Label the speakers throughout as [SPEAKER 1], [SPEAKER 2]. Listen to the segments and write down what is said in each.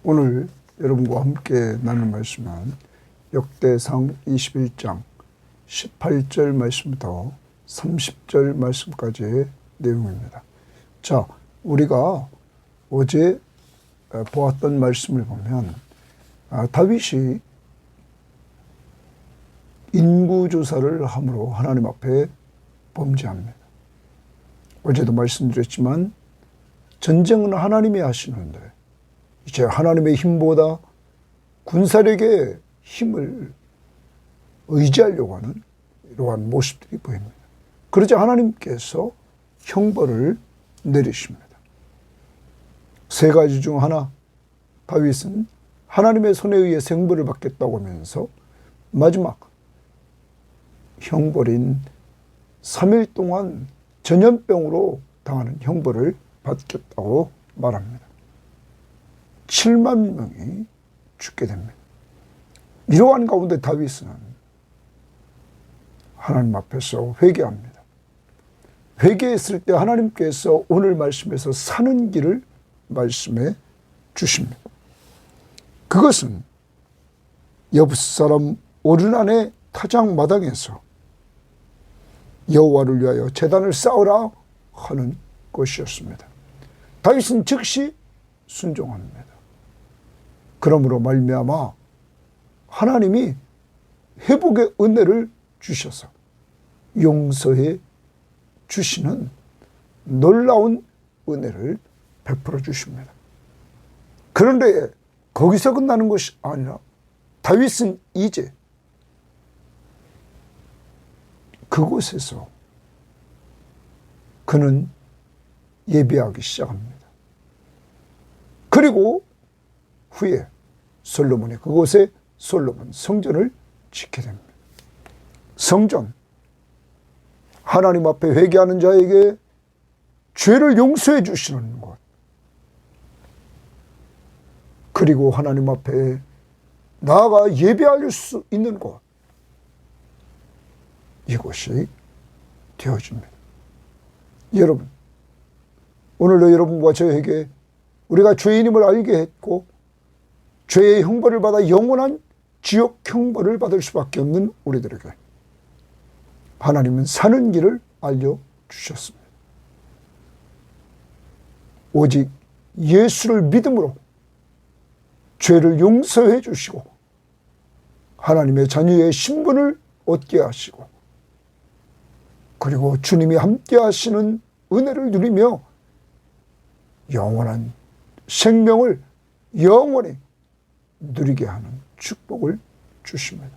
[SPEAKER 1] 오늘 여러분과 함께 나눌 말씀은 역대상 21장 18절 말씀부터 30절 말씀까지의 내용입니다. 자, 우리가 어제 보았던 말씀을 보면 다윗이 인구조사를 함으로 하나님 앞에 범죄합니다. 어제도 말씀드렸지만 전쟁은 하나님이 하시는데 이제 하나님의 힘보다 군사력의 힘을 의지하려고 하는 이러한 모습들이 보입니다. 그러자 하나님께서 형벌을 내리십니다. 세 가지 중 하나, 다윗은 하나님의 손에 의해 생벌을 받겠다고 하면서 마지막 형벌인 3일 동안 전염병으로 당하는 형벌을 받겠다고 말합니다. 7만 명이 죽게 됩니다. 이러한 가운데 다윗은 하나님 앞에서 회개합니다. 회개했을 때 하나님께서 오늘 말씀에서 사는 길을 말씀해 주십니다. 그것은 여부스 사람 오르난의 타작 마당에서 여호와를 위하여 제단을 쌓으라 하는 것이었습니다. 다윗은 즉시 순종합니다. 그러므로 말미암아 하나님이 회복의 은혜를 주셔서 용서해 주시는 놀라운 은혜를 베풀어 주십니다. 그런데 거기서 끝나는 것이 아니라 다윗은 이제 그곳에서 그는 예배하기 시작합니다. 그리고 후에 솔로몬이 그곳에 솔로몬 성전을 짓게 됩니다. 성전, 하나님 앞에 회개하는 자에게 죄를 용서해 주시는 것, 그리고 하나님 앞에 나아가 예배할 수 있는 곳, 이곳이 되어집니다. 여러분, 오늘도 여러분과 저에게 우리가 죄인임을 알게 했고 죄의 형벌을 받아 영원한 지옥 형벌을 받을 수밖에 없는 우리들에게 하나님은 사는 길을 알려주셨습니다. 오직 예수를 믿음으로 죄를 용서해 주시고 하나님의 자녀의 신분을 얻게 하시고 그리고 주님이 함께 하시는 은혜를 누리며 영원한 생명을 영원히 누리게 하는 축복을 주십니다.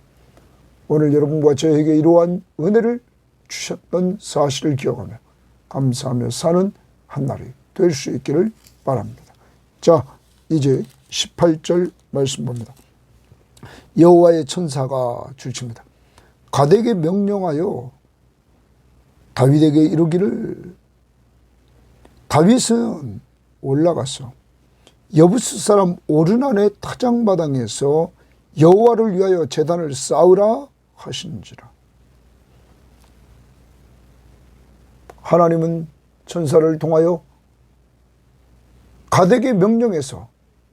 [SPEAKER 1] 오늘 여러분과 저에게 이러한 은혜를 주셨던 사실을 기억하며 감사하며 사는 한날이 될 수 있기를 바랍니다. 자, 이제 18절 말씀 봅니다. 여호와의 천사가 줄칩니다. 갓에게 명령하여 다윗에게 이르기를, 다윗은 올라가서 여부스 사람 오르난의 타작마당에서 여호와를 위하여 제단을 쌓으라 하신지라. 하나님은 천사를 통하여 갓에게 명령해서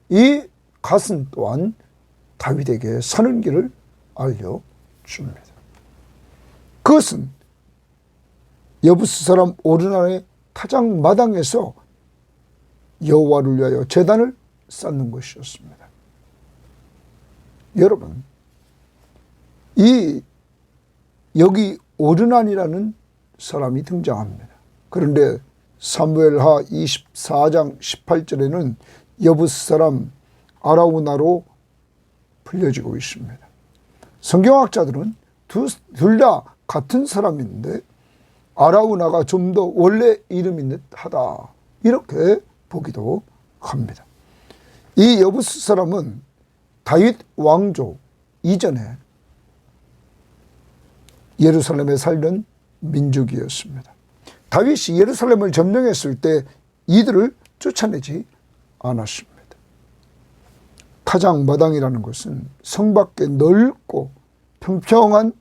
[SPEAKER 1] 이 갓은 또한 다윗에게 사는 길을 알려줍니다. 그것은 여부스 사람 오르난의 타작마당에서 여호와를 위하여 제단을 쌓는 것이었습니다. 여러분, 여기 오르난이라는 사람이 등장합니다. 그런데 사무엘하 24장 18절에는 여부스 사람 아라우나로 불려지고 있습니다. 성경학자들은 둘 다 같은 사람인데 아라우나가 좀 더 원래 이름인 듯하다 이렇게 보기도 합니다. 이 여부스 사람은 다윗 왕조 이전에 예루살렘에 살던 민족이었습니다. 다윗이 예루살렘을 점령했을 때 이들을 쫓아내지 않았습니다. 타작마당이라는 것은 성 밖에 넓고 평평한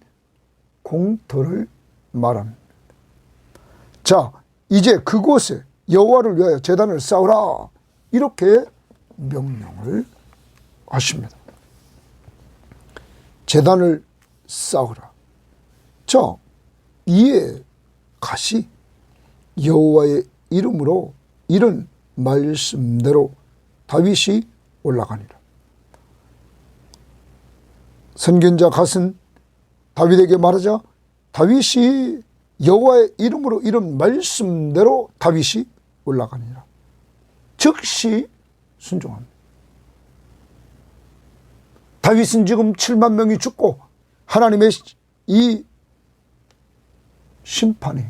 [SPEAKER 1] 공터를 말합니다. 자, 이제 그곳에 여호와를 위하여 제단을 쌓으라 이렇게 명령을 하십니다. 제단을 쌓으라. 자, 이에 가시 여호와의 이름으로 이런 말씀대로 다윗이 올라가니라. 선견자 갓은 다윗에게 말하자 다윗이 여호와의 이름으로 이런 말씀대로 다윗이 올라가니라. 즉시 순종합니다. 다윗은 지금 7만 명이 죽고 하나님의 이 심판이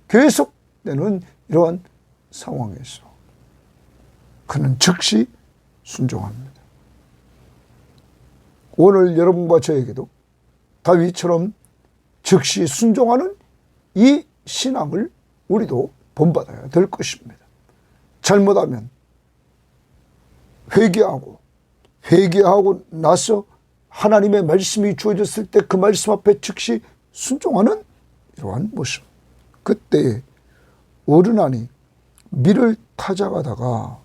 [SPEAKER 1] 계속되는 이러한 상황에서 그는 즉시 순종합니다. 오늘 여러분과 저에게도 다윗처럼 즉시 순종하는 이 신앙을 우리도 본받아야 될 것입니다. 잘못하면 회개하고 나서 하나님의 말씀이 주어졌을 때 그 말씀 앞에 즉시 순종하는 이러한 모습. 그때 어른아니 밀을 타작하다가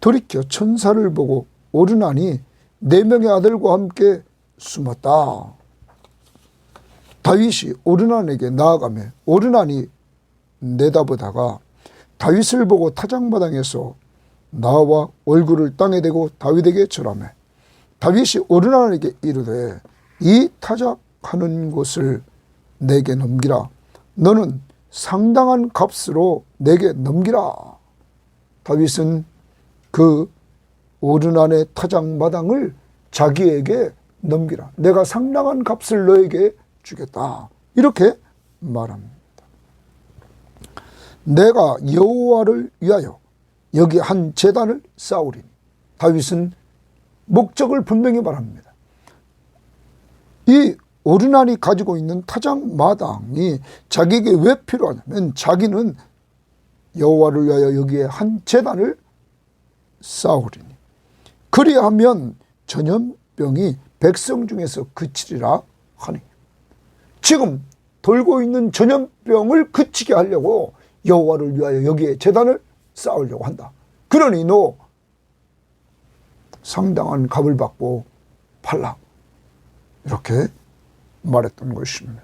[SPEAKER 1] 돌이켜 천사를 보고 어른아니 4명의 아들과 함께 숨었다. 다윗이 어른아니에게 나아가며 어른아니 내다보다가 다윗을 보고 타작마당에서 나와 얼굴을 땅에 대고 다윗에게 절하매 다윗이 어른아니에게 이르되 이 타작하는 곳을 내게 넘기라. 너는 상당한 값으로 내게 넘기라. 다윗은 그 어른아니 타작마당을 자기에게 넘기라. 내가 상당한 값을 너에게 주겠다. 이렇게 말합니다. 내가 여호와를 위하여 여기 한 제단을 쌓으리니. 다윗은 목적을 분명히 말합니다. 이 어른아니 가지고 있는 타작마당이 자기에게 왜 필요하냐면 자기는 여호와를 위하여 여기에 한 제단을 쌓으리니 그리하면 전염병이 백성 중에서 그치리라 하니. 지금 돌고 있는 전염병을 그치게 하려고 여호와를 위하여 여기에 제단을 쌓으려고 한다. 그러니 너 상당한 값을 받고 팔라. 이렇게 말했던 것입니다.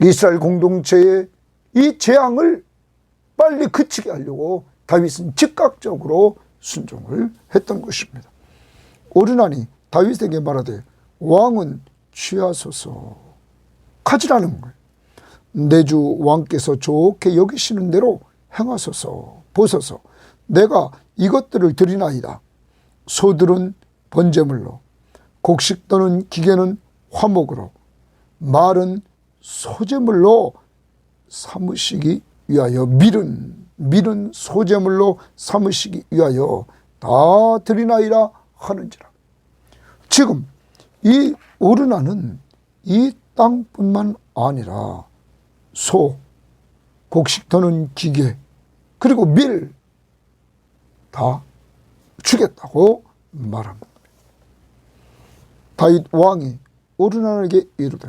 [SPEAKER 1] 이스라엘 공동체의 이 재앙을 빨리 그치게 하려고 다윗은 즉각적으로 순종을 했던 것입니다. 어른아니 다윗에게 말하되 왕은 취하소서 가지라는 거예요. 내 주 왕께서 좋게 여기시는 대로 행하소서 보소서. 내가 이것들을 드리나이다. 소들은 번제물로, 곡식 또는 기계는 화목으로, 말은 소제물로 삼으시기 위하여, 밀은 소제물로 삼으시기 위하여 다 드리나이라 하는지라. 지금 이 어른아는 이 땅뿐만 아니라 소, 곡식 또는 기계, 그리고 밀 다 주겠다고 말합니다. 다윗 왕이 어른아에게 이르되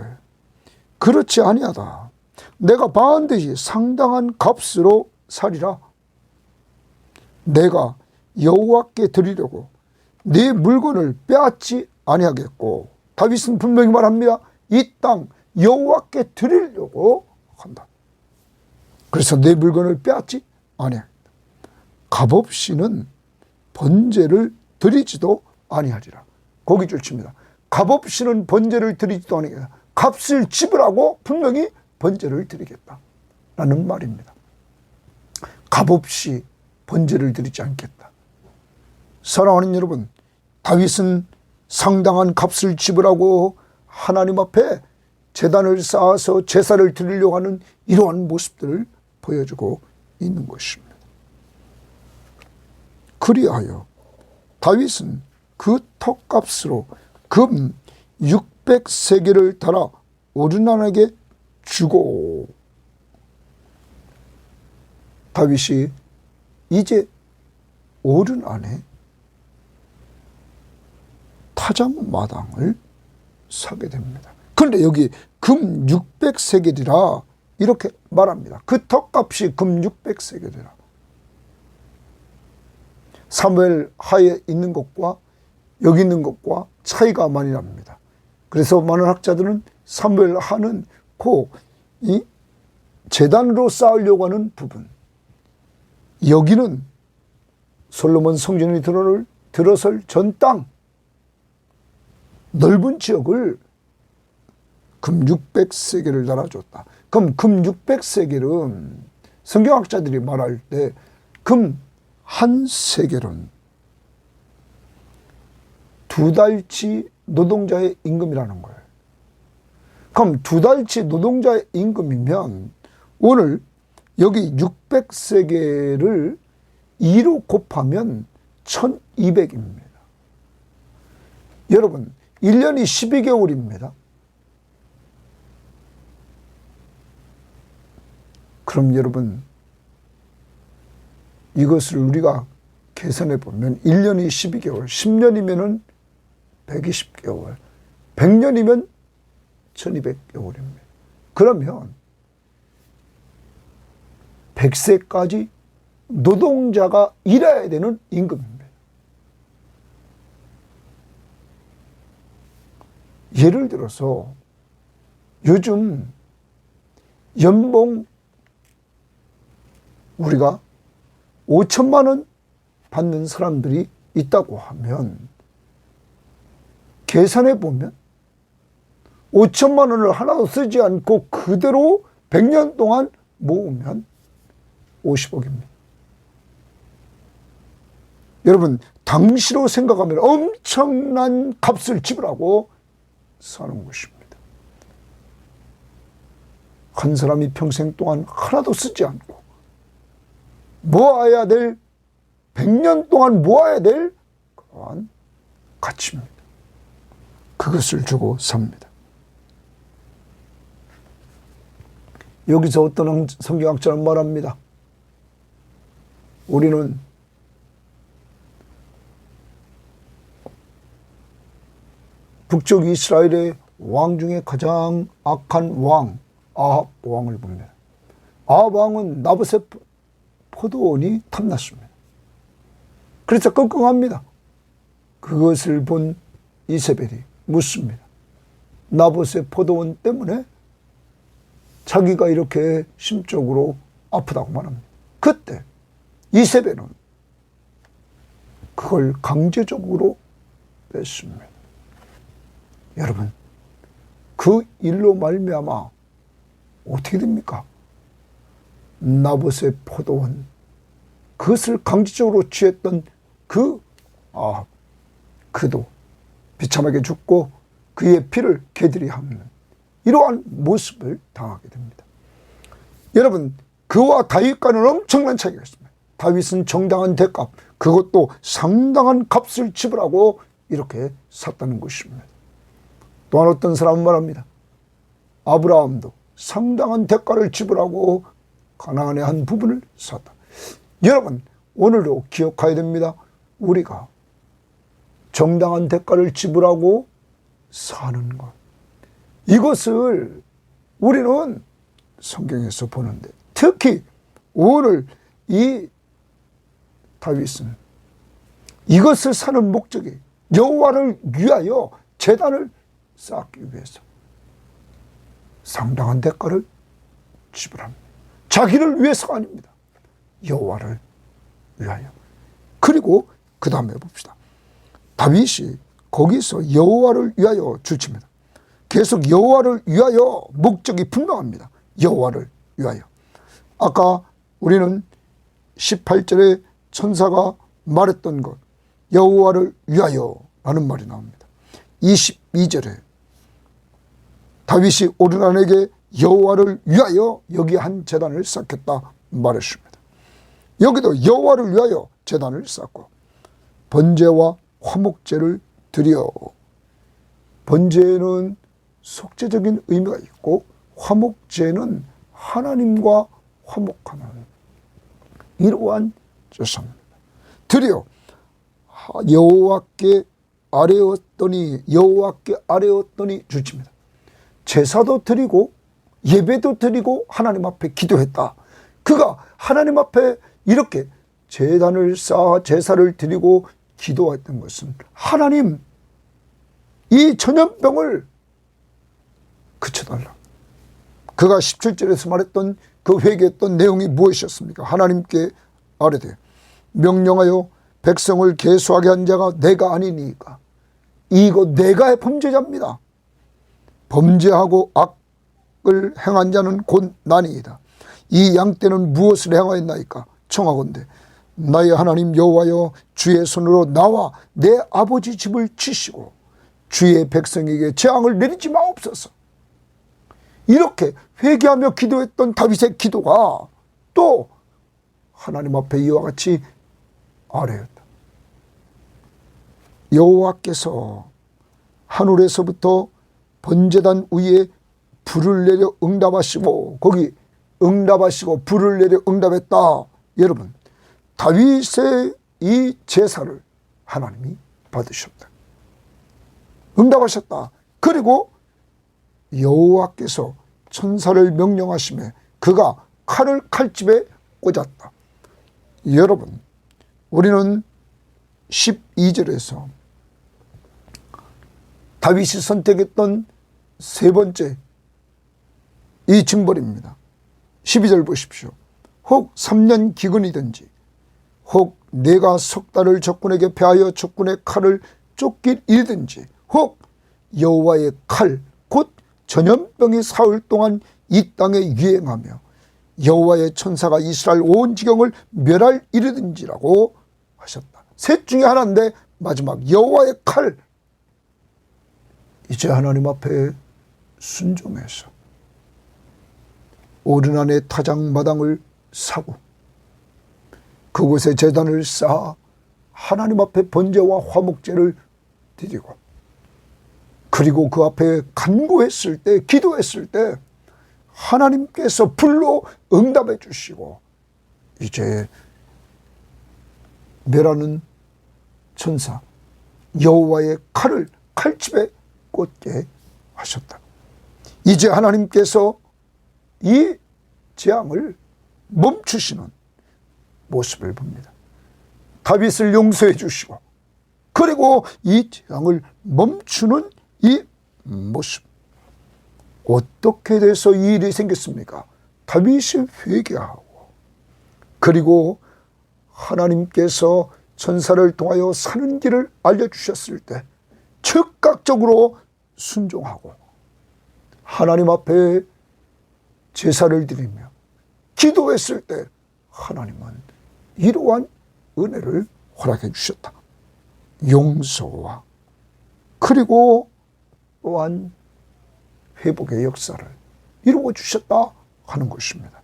[SPEAKER 1] 그렇지 아니하다. 내가 반드시 상당한 값으로 사리라. 내가 여호와께 드리려고 네 물건을 빼앗지 아니하겠고. 다윗은 분명히 말합니다. 이 땅 여호와께 드리려고 한다. 그래서 내 물건을 빼앗지 아니하겠다. 값없이는 번제를 드리지도 아니하리라. 고깃줄 칩니다. 값없이는 번제를 드리지도 아니하겠다. 값을 지불하고 분명히 번제를 드리겠다라는 말입니다. 값없이 번제를 드리지 않겠다. 사랑하는 여러분, 다윗은 상당한 값을 지불하고 하나님 앞에 제단을 쌓아서 제사를 드리려고 하는 이러한 모습들을 보여주고 있는 것입니다. 그리하여 다윗은 그 턱값으로 금 600세겔을 달아 어른아에게 주고. 다윗이 이제 어른아에 타작마당을 사게 됩니다. 그런데 여기 금 600세겔이라 이렇게 말합니다. 그 턱값이 금 600세겔이라. 사무엘 하에 있는 것과 여기는 것과 차이가 많이 납니다. 그래서 많은 학자들은 사무엘 하는 이 제단으로 쌓으려고 하는 부분, 여기는 솔로몬 성전이 들어설 전 땅 넓은 지역을 금 600세겔을 달아줬다. 그럼 금 600세겔은 성경학자들이 말할 때 금 한 세겔은 2달치 노동자의 임금이라는 거예요. 그럼 2달치 노동자의 임금이면 오늘 여기 600세겔을 2로 곱하면 1200입니다. 여러분 1년이 12개월입니다. 그럼 여러분 이것을 우리가 계산해 보면 1년이 12개월, 10년이면 120개월, 100년이면 1200개월입니다. 그러면 100세까지 노동자가 일해야 되는 임금입니다. 예를 들어서 요즘 연봉 우리가 5천만 원 받는 사람들이 있다고 하면 계산해 보면 5천만 원을 하나도 쓰지 않고 그대로 100년 동안 모으면 50억입니다. 여러분 당시로 생각하면 엄청난 값을 지불하고 사는 것입니다. 한 사람이 평생 동안 하나도 쓰지 않고 모아야 될 100년 동안 모아야 될 그러한 가치입니다. 그것을 주고 삽니다. 여기서 어떤 성경학자는 말합니다. 우리는 북쪽 이스라엘의 왕 중에 가장 악한 왕 아합 왕을 봅니다. 아합 왕은 나봇의 포도원이 탐났습니다. 그래서 끙끙합니다. 그것을 본 이세벨이 묻습니다. 나봇의 포도원 때문에 자기가 이렇게 심적으로 아프다고 말합니다. 그때 이세벨은 그걸 강제적으로 뺐습니다. 여러분 그 일로 말미암아 어떻게 됩니까? 나봇의 포도원 그것을 강제적으로 취했던 그도 비참하게 죽고 그의 피를 개들이 핥는 이러한 모습을 당하게 됩니다. 여러분 그와 다윗과는 엄청난 차이가 있습니다. 다윗은 정당한 대값 그것도 상당한 값을 지불하고 이렇게 샀다는 것입니다. 또한 어떤 사람은 말합니다. 아브라함도 상당한 대가를 지불하고 가나안의 한 부분을 샀다. 여러분 오늘도 기억해야 됩니다. 우리가 정당한 대가를 지불하고 사는 것 이것을 우리는 성경에서 보는데 특히 오늘 이 다윗은 이것을 사는 목적이 여호와를 위하여 제단을 쌓기 위해서 상당한 대가를 지불합니다. 자기를 위해서가 아닙니다. 여호와를 위하여. 그리고 그 다음에 봅시다. 다윗이 거기서 여호와를 위하여 주칩니다. 계속 여호와를 위하여 목적이 분명합니다. 여호와를 위하여. 아까 우리는 18절에 천사가 말했던 것 여호와를 위하여 라는 말이 나옵니다. 22절에 다윗이 오르난에게 여호와를 위하여 여기 한 제단을 쌓겠다 말했습니다. 여기도 여호와를 위하여 제단을 쌓고 번제와 화목제를 드려. 번제는 속죄적인 의미가 있고 화목제는 하나님과 화목하는 이러한 제사입니다. 드려 여호와께 아뢰었더니 주십니다. 제사도 드리고 예배도 드리고 하나님 앞에 기도했다. 그가 하나님 앞에 이렇게 제단을 쌓아 제사를 드리고 기도했던 것은 하나님 이 전염병을 그쳐달라. 그가 17절에서 말했던 그 회개했던 내용이 무엇이었습니까? 하나님께 아뢰되 명령하여 백성을 계수하게 한 자가 내가 아니니까. 이거 내가 범죄자입니다. 범죄하고 악을 행한 자는 곧 나니이다. 이 양떼는 무엇을 행하였나이까? 청하건대 나의 하나님 여호와여 주의 손으로 나와 내 아버지 집을 치시고 주의 백성에게 재앙을 내리지 마옵소서. 이렇게 회개하며 기도했던 다윗의 기도가 또 하나님 앞에 이와 같이 아뢰었다. 여호와께서 하늘에서부터 번제단 위에 불을 내려 응답하시고, 거기 응답하시고 불을 내려 응답했다. 여러분, 다윗의 이 제사를 하나님이 받으셨다. 응답하셨다. 그리고 여호와께서 천사를 명령하시며 그가 칼을 칼집에 꽂았다. 여러분, 우리는 12절에서 다윗이 선택했던 세 번째 이 징벌입니다. 12절 보십시오. 혹 3년 기근이든지 혹 내가 석 달을 적군에게 패하여 적군의 칼을 쫓길 일이든지 혹 여호와의 칼 곧 전염병이 사흘 동안 이 땅에 유행하며 여호와의 천사가 이스라엘 온 지경을 멸할 일이든지라고 하셨다. 셋 중에 하나인데 마지막 여호와의 칼. 이제 하나님 앞에 순종해서 오른 안에 타작마당을 사고 그곳에 제단을 쌓아 하나님 앞에 번제와 화목제를 드리고 그리고 그 앞에 간구했을 때, 기도했을 때 하나님께서 불로 응답해 주시고 이제 멸하는 천사 여호와의 칼을 칼집에 꽂게 하셨다. 이제 하나님께서 이 재앙을 멈추시는 모습을 봅니다. 다윗을 용서해 주시고 그리고 이 재앙을 멈추는 이 모습. 어떻게 돼서 이 일이 생겼습니까? 다윗이 회개하고 그리고 하나님께서 천사를 통하여 사는 길을 알려주셨을 때 즉각적으로 순종하고 하나님 앞에 제사를 드리며 기도했을 때 하나님은 이러한 은혜를 허락해 주셨다. 용서와 그리고 또한 회복의 역사를 이루어 주셨다 하는 것입니다.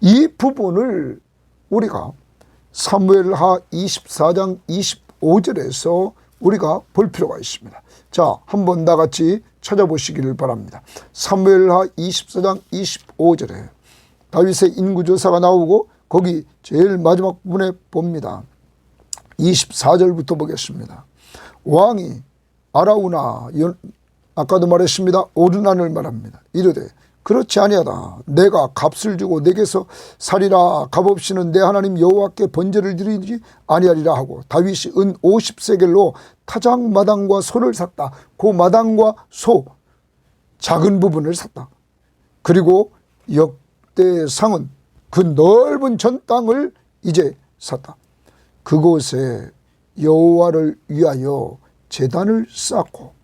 [SPEAKER 1] 이 부분을 우리가 사무엘하 24장 25절에서 우리가 볼 필요가 있습니다. 자, 한번 다 같이 찾아보시기를 바랍니다. 사무엘하 24장 25절에 다윗의 인구조사가 나오고 거기 제일 마지막 부분에 봅니다. 24절부터 보겠습니다. 왕이 아라우나, 아까도 말했습니다. 오르난을 말합니다. 이르되 그렇지 아니하다. 내가 값을 주고 내게서 살이라. 값없이는 내 하나님 여호와께 번제를 드리지 아니하리라 하고 다윗이 은 50세겔로 타작마당과 소를 샀다. 그 마당과 소 작은 부분을 샀다. 그리고 역대상은 그 넓은 전 땅을 이제 샀다. 그곳에 여호와를 위하여 제단을 쌓고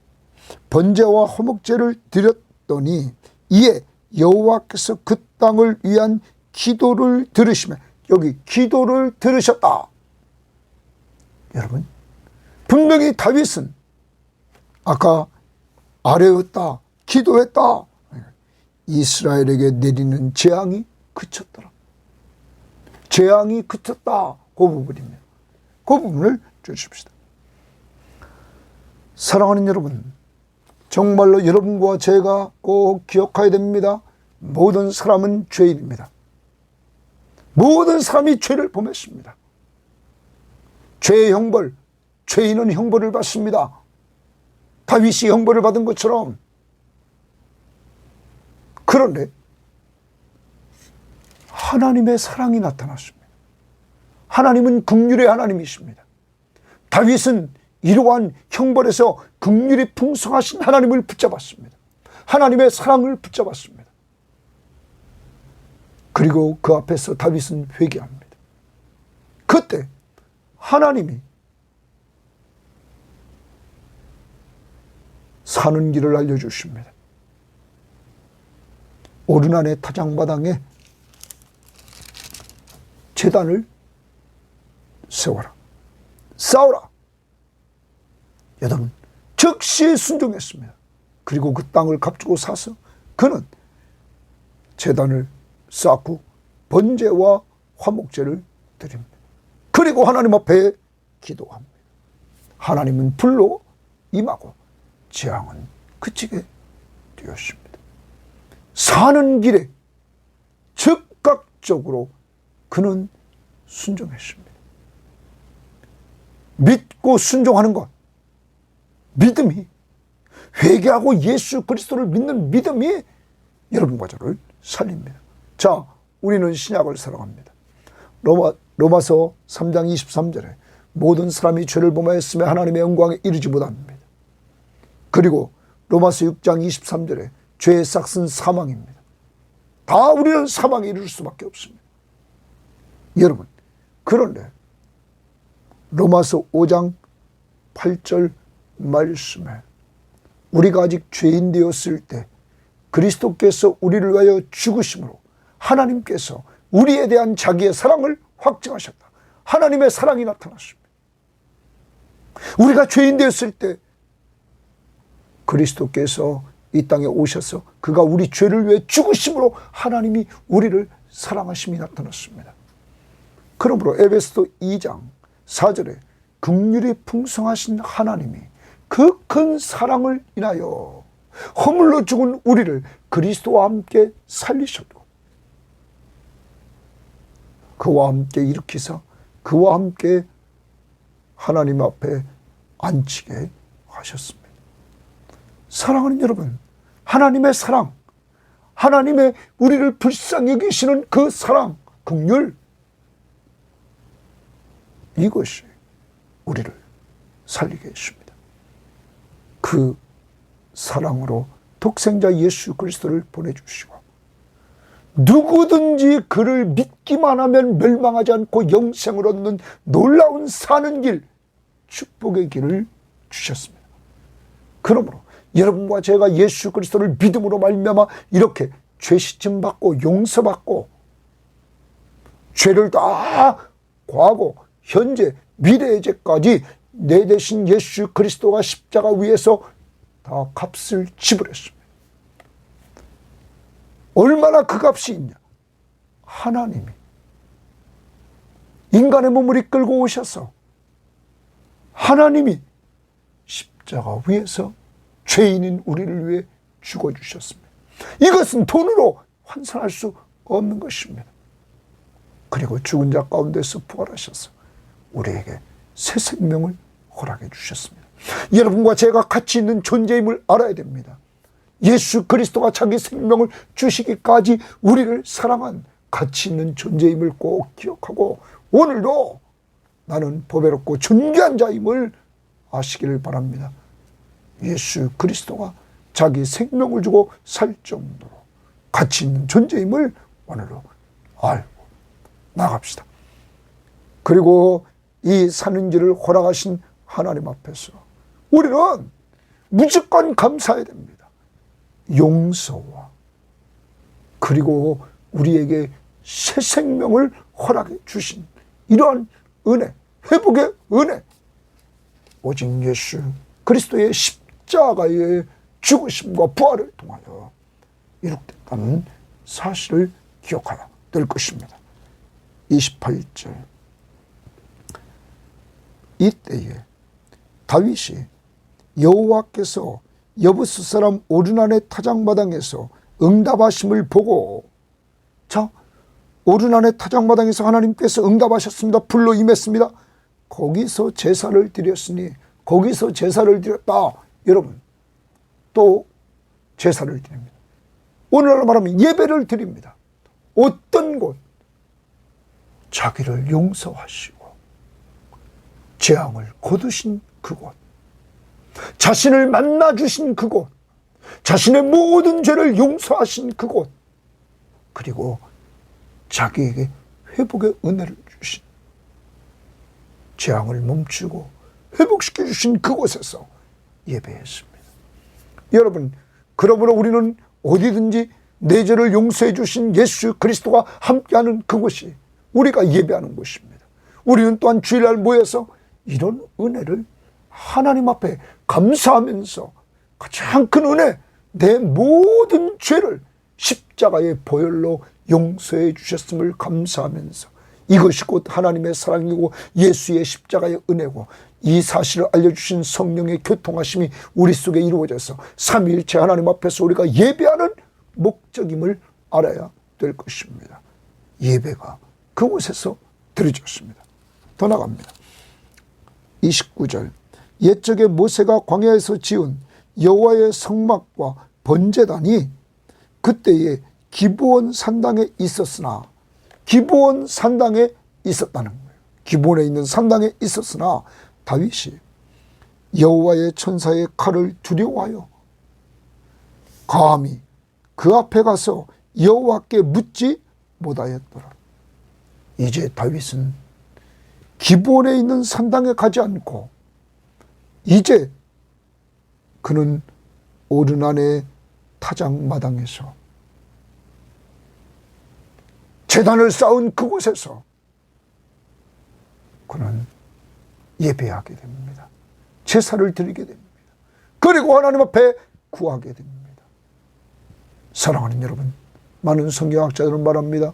[SPEAKER 1] 번제와 화목제를 드렸더니 이에 여호와께서 그 땅을 위한 기도를 들으시며, 여기 기도를 들으셨다. 여러분, 분명히 다윗은 아까 아뢰었다, 기도했다. 이스라엘에게 내리는 재앙이 그쳤더라. 재앙이 그쳤다. 그 부분입니다. 그 부분을 주십시다. 사랑하는 여러분, 정말로 여러분과 제가 꼭 기억해야 됩니다. 모든 사람은 죄인입니다. 모든 사람이 죄를 범했습니다. 죄의 형벌, 죄인은 형벌을 받습니다. 다윗이 형벌을 받은 것처럼. 그런데 하나님의 사랑이 나타났습니다. 하나님은 긍휼의 하나님이십니다. 다윗은 이러한 형벌에서 긍휼이 풍성하신 하나님을 붙잡았습니다. 하나님의 사랑을 붙잡았습니다. 그리고 그 앞에서 다윗은 회개합니다. 그때 하나님이 사는 길을 알려주십니다. 오르난의 타작마당에 제단을 세워라. 싸우라. 여러분, 즉시 순종했습니다. 그리고 그 땅을 값주고 사서 그는 제단을 쌓고 번제와 화목제를 드립니다. 그리고 하나님 앞에 기도합니다. 하나님은 불로 임하고 재앙은 그치게 되었습니다. 사는 길에 즉각적으로 그는 순종했습니다. 믿고 순종하는 것, 믿음이, 회개하고 예수 그리스도를 믿는 믿음이 여러분과 저를 살립니다. 자, 우리는 신약을 살아갑니다. 로마서 3장 23절에 모든 사람이 죄를 범하였으며 하나님의 영광에 이르지 못합니다. 그리고 로마서 6장 23절에 죄의 삭은 사망입니다. 다 우리는 사망에 이를 수밖에 없습니다. 여러분, 그런데 로마서 5장 8절 말씀에 우리가 아직 죄인 되었을 때 그리스도께서 우리를 위하여 죽으심으로 하나님께서 우리에 대한 자기의 사랑을 확증하셨다. 하나님의 사랑이 나타났습니다. 우리가 죄인 되었을 때 그리스도께서 이 땅에 오셔서 그가 우리 죄를 위해 죽으심으로 하나님이 우리를 사랑하심이 나타났습니다. 그러므로 에베소서 2장 4절에 긍휼이 풍성하신 하나님이 그 큰 사랑을 인하여 허물로 죽은 우리를 그리스도와 함께 살리셨고 그와 함께 일으키사 그와 함께 하나님 앞에 앉히게 하셨습니다. 사랑하는 여러분, 하나님의 사랑, 하나님의 우리를 불쌍히 여기시는 그 사랑, 긍휼, 이것이 우리를 살리게 했습니다. 그 사랑으로 독생자 예수 그리스도를 보내주시고 누구든지 그를 믿기만 하면 멸망하지 않고 영생을 얻는 놀라운 사는 길, 축복의 길을 주셨습니다. 그러므로 여러분과 제가 예수 그리스도를 믿음으로 말미암아 이렇게 죄 씻음 받고 용서받고 죄를 다 고하고 현재 미래의 죄까지 내 대신 예수 그리스도가 십자가 위에서 다 값을 지불했습니다. 얼마나 그 값이 있냐? 하나님이 인간의 몸을 이끌고 오셔서 하나님이 십자가 위에서 죄인인 우리를 위해 죽어주셨습니다. 이것은 돈으로 환산할 수 없는 것입니다. 그리고 죽은 자 가운데서 부활하셔서 우리에게 새 생명을 허락해 주셨습니다. 여러분과 제가 가치 있는 존재임을 알아야 됩니다. 예수 그리스도가 자기 생명을 주시기까지 우리를 사랑한 가치 있는 존재임을 꼭 기억하고 오늘도 나는 보배롭고 존귀한 자임을 아시기를 바랍니다. 예수 그리스도가 자기 생명을 주고 살 정도로 가치 있는 존재임을 오늘도 알고 나갑시다. 그리고 이 사는 길을 허락하신 하나님 앞에서 우리는 무조건 감사해야 됩니다. 용서와 그리고 우리에게 새 생명을 허락해 주신 이러한 은혜, 회복의 은혜, 오직 예수 그리스도의 십자가의 죽으심과 부활을 통하여 이룩됐다는 사실을 기억하야 될 것입니다. 28절, 이때에 다윗이 여호와께서 여부스 사람 오르난의 타작마당에서 응답하심을 보고, 자, 오르난의 타작마당에서 하나님께서 응답하셨습니다. 불로 임했습니다. 거기서 제사를 드렸으니, 거기서 제사를 드렸다. 여러분, 또 제사를 드립니다. 오늘날로 말하면 예배를 드립니다. 어떤 곳? 자기를 용서하시고 재앙을 거두신 그곳, 자신을 만나주신 그곳, 자신의 모든 죄를 용서하신 그곳, 그리고 자기에게 회복의 은혜를 주신, 재앙을 멈추고 회복시켜 주신 그곳에서 예배했습니다. 여러분, 그러므로 우리는 어디든지 내 죄를 용서해 주신 예수 그리스도가 함께하는 그곳이 우리가 예배하는 곳입니다. 우리는 또한 주일날 모여서 이런 은혜를 하나님 앞에 감사하면서 가장 큰 은혜, 내 모든 죄를 십자가의 보혈로 용서해 주셨음을 감사하면서 이것이 곧 하나님의 사랑이고 예수의 십자가의 은혜고 이 사실을 알려주신 성령의 교통하심이 우리 속에 이루어져서 삼위일체 하나님 앞에서 우리가 예배하는 목적임을 알아야 될 것입니다. 예배가 그곳에서 드려졌습니다. 더 나갑니다. 29절, 옛적에 모세가 광야에서 지은 여호와의 성막과 번제단이 그때에 기브온 산당에 있었으나, 기브온 산당에 있었다는 거예요. 기브온에 있는 산당에 있었으나 다윗이 여호와의 천사의 칼을 두려워하여 감히 그 앞에 가서 여호와께 묻지 못하였더라. 이제 다윗은 기브온에 있는 산당에 가지 않고 이제 그는 오르난의 타작마당에서 제단을 쌓은 그곳에서 그는 예배하게 됩니다. 제사를 드리게 됩니다. 그리고 하나님 앞에 구하게 됩니다. 사랑하는 여러분, 많은 성경학자들은 말합니다.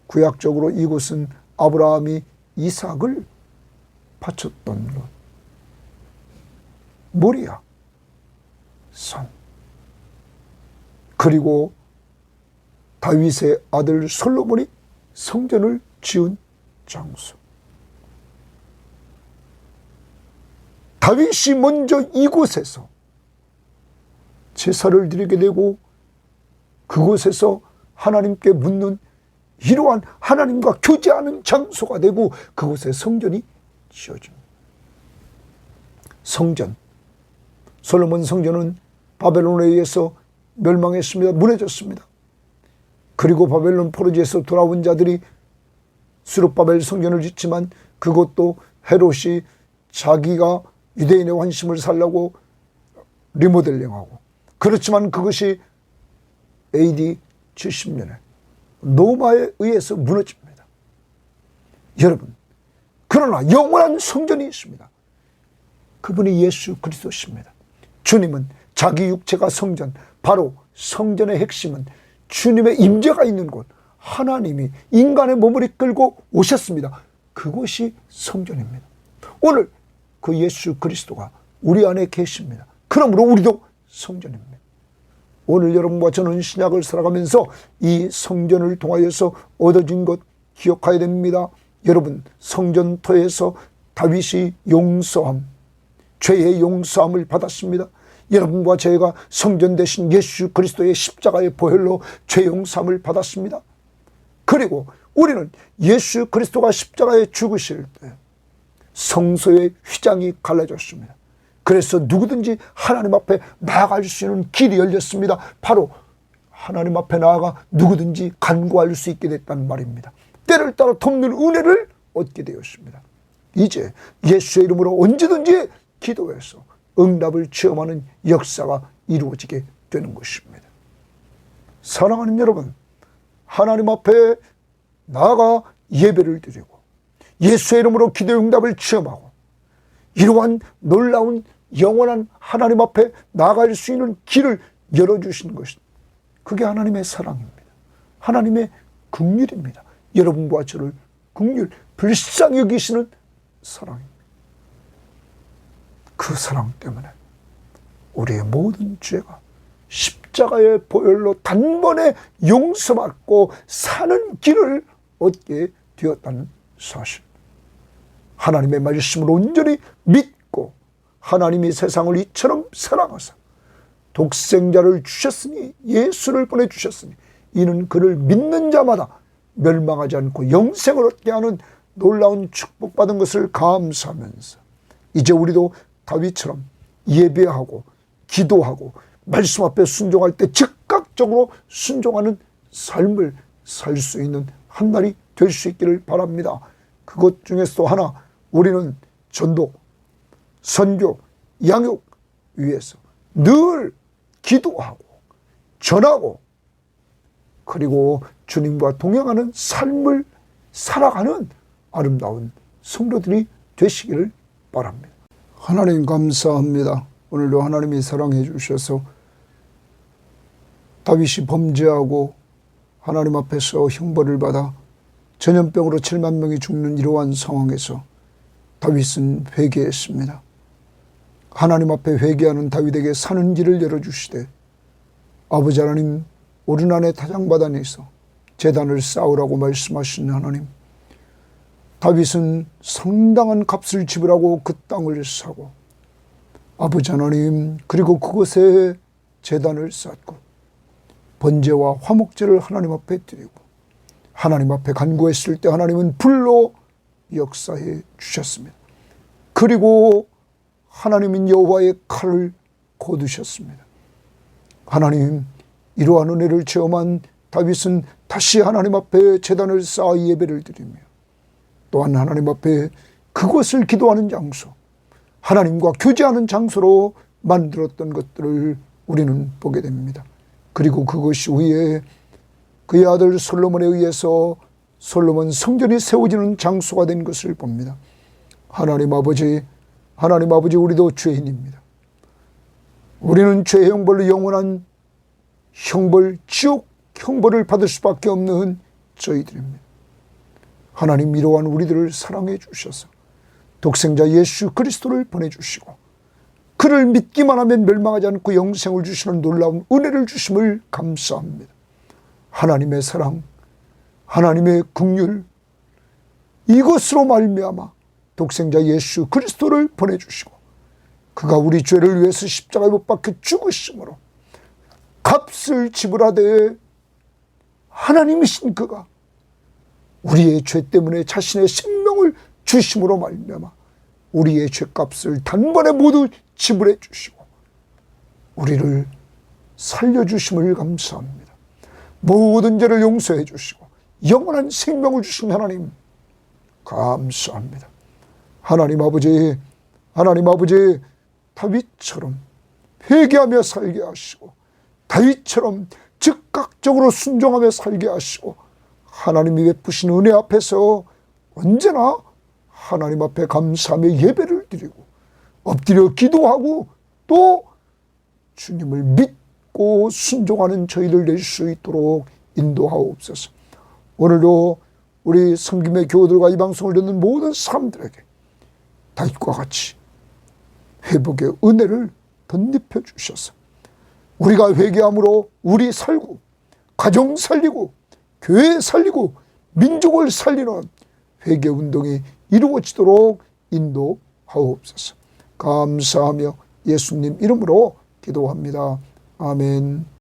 [SPEAKER 1] 구약적으로 이곳은 아브라함이 이삭을 바쳤던 곳, 모리아 산, 그리고 다윗의 아들 솔로몬이 성전을 지은 장소. 다윗이 먼저 이곳에서 제사를 드리게 되고 그곳에서 하나님께 묻는 이러한 하나님과 교제하는 장소가 되고 그곳에 성전이 지어집니다. 성전, 솔로몬 성전은 바벨론에 의해서 멸망했습니다. 무너졌습니다. 그리고 바벨론 포로지에서 돌아온 자들이 수룹바벨 성전을 짓지만 그것도 헤롯이 자기가 유대인의 환심을 살려고 리모델링하고, 그렇지만 그것이 AD 70년에 로마에 의해서 무너집니다. 여러분, 그러나 영원한 성전이 있습니다. 그분이 예수 그리스도십니다. 주님은 자기 육체가 성전, 바로 성전의 핵심은 주님의 임재가 있는 곳, 하나님이 인간의 몸을 이끌고 오셨습니다. 그곳이 성전입니다. 오늘 그 예수 그리스도가 우리 안에 계십니다. 그러므로 우리도 성전입니다. 오늘 여러분과 저는 신약을 살아가면서 이 성전을 통하여서 얻어진 것 기억해야 됩니다. 여러분, 성전터에서 다윗이 용서함, 죄의 용서함을 받았습니다. 여러분과 제가 성전 대신 예수 그리스도의 십자가의 보혈로 죄 용서함을 받았습니다. 그리고 우리는 예수 그리스도가 십자가에 죽으실 때 성소의 휘장이 갈라졌습니다. 그래서 누구든지 하나님 앞에 나아갈 수 있는 길이 열렸습니다. 바로 하나님 앞에 나아가 누구든지 간구할 수 있게 됐다는 말입니다. 때를 따라 돕는 은혜를 얻게 되었습니다. 이제 예수의 이름으로 언제든지 기도해서 응답을 체험하는 역사가 이루어지게 되는 것입니다. 사랑하는 여러분, 하나님 앞에 나아가 예배를 드리고 예수의 이름으로 기도 응답을 체험하고 이러한 놀라운 영원한 하나님 앞에 나아갈 수 있는 길을 열어주신 것이, 그게 하나님의 사랑입니다. 하나님의 긍휼입니다. 여러분과 저를 긍휼, 불쌍히 여기시는 사랑입니다. 그 사랑 때문에 우리의 모든 죄가 십자가의 보혈로 단번에 용서받고 사는 길을 얻게 되었다는 사실. 하나님의 말씀을 온전히 믿고 하나님이 세상을 이처럼 사랑하사 독생자를 주셨으니, 예수를 보내주셨으니 이는 그를 믿는 자마다 멸망하지 않고 영생을 얻게 하는 놀라운 축복받은 것을 감사하면서 이제 우리도 다윗처럼 예배하고 기도하고 말씀 앞에 순종할 때 즉각적으로 순종하는 삶을 살 수 있는 한 날이 될 수 있기를 바랍니다. 그것 중에서도 하나, 우리는 전도, 선교, 양육 위해서 늘 기도하고 전하고 그리고 주님과 동행하는 삶을 살아가는 아름다운 성도들이 되시기를 바랍니다. 하나님 감사합니다. 오늘도 하나님이 사랑해 주셔서 다윗이 범죄하고 하나님 앞에서 형벌을 받아 전염병으로 7만 명이 죽는 이러한 상황에서 다윗은 회개했습니다. 하나님 앞에 회개하는 다윗에게 사는 길을 열어주시되 아버지 하나님, 오르난의 타작마당에서 제단을 쌓으라고 말씀하신 하나님, 다윗은 상당한 값을 지불하고 그 땅을 사고 아버지 하나님, 그리고 그곳에 제단을 쌓고 번제와 화목제를 하나님 앞에 드리고 하나님 앞에 간구했을 때 하나님은 불로 역사해 주셨습니다. 그리고 하나님은 여호와의 칼을 거두셨습니다. 하나님, 이러한 은혜를 체험한 다윗은 다시 하나님 앞에 제단을 쌓아 예배를 드리며 또한 하나님 앞에 그것을 기도하는 장소, 하나님과 교제하는 장소로 만들었던 것들을 우리는 보게 됩니다. 그리고 그것이 후에 그의 아들 솔로몬에 의해서 솔로몬 성전이 세워지는 장소가 된 것을 봅니다. 하나님 아버지, 우리도 죄인입니다. 우리는 죄의 형벌로 영원한 형벌, 지옥 형벌을 받을 수밖에 없는 저희들입니다. 하나님, 이러한 우리들을 사랑해 주셔서 독생자 예수 그리스도를 보내주시고 그를 믿기만 하면 멸망하지 않고 영생을 주시는 놀라운 은혜를 주심을 감사합니다. 하나님의 사랑, 하나님의 긍휼, 이것으로 말미암아 독생자 예수 그리스도를 보내주시고 그가 우리 죄를 위해서 십자가에 못 박혀 죽으심으로 값을 지불하되 하나님이신 그가 우리의 죄 때문에 자신의 생명을 주심으로 말미암아 우리의 죄값을 단번에 모두 지불해 주시고 우리를 살려주심을 감사합니다. 모든 죄를 용서해 주시고 영원한 생명을 주신 하나님 감사합니다. 하나님 아버지, 다윗처럼 회개하며 살게 하시고 다윗처럼 즉각적으로 순종하며 살게 하시고 하나님이 베푸신 은혜 앞에서 언제나 하나님 앞에 감사하며 예배를 드리고 엎드려 기도하고 또 주님을 믿고 순종하는 저희들 될 수 있도록 인도하옵소서. 오늘도 우리 성김의 교우들과 이 방송을 듣는 모든 사람들에게 다윗과 같이 회복의 은혜를 덧입혀 주셔서 우리가 회개함으로 우리 살고 가정 살리고 교회 살리고 민족을 살리는 회개운동이 이루어지도록 인도하옵소서. 감사하며 예수님 이름으로 기도합니다. 아멘.